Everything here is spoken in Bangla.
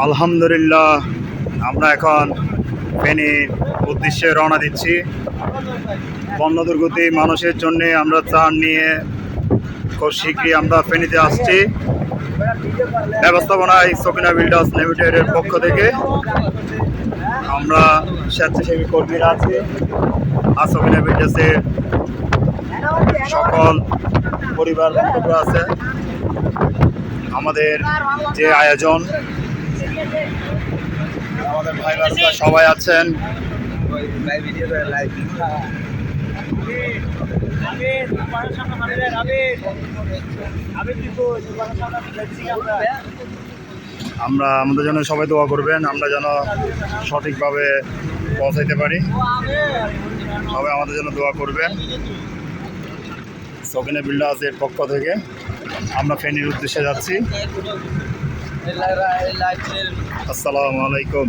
আলহামদুলিল্লাহ, আমরা এখন ফেনীর উদ্দেশ্যে রওনা দিচ্ছি। বন্য দুর্গতি মানুষের জন্য আমরা ত্রাণ নিয়ে খুব শীঘ্রই আমরা ফেনীতে আসছি। ব্যবস্থাপনায় সকিনা বিল্ডার্স লিমিটেডের পক্ষ থেকে আমরা স্বেচ্ছাসেবী কর্মীরা আছি। আর সকিনা বিল্ডার্সের সকল পরিবার বক্তব্য আছে। আমাদের যে আয়োজন, আমাদের ভাই বাচ্চা সবাই আছেন। আমরা আমাদের জন্য সবাই দোয়া করবেন, আমরা যেন সঠিকভাবে পৌঁছাইতে পারি। সবাই আমাদের জন্য দোয়া করবেন। সকিনা বিল্ডার্সের পক্ষ থেকে আমরা ফেনীর উদ্দেশ্যে যাচ্ছি। আসসালামু আলাইকুম।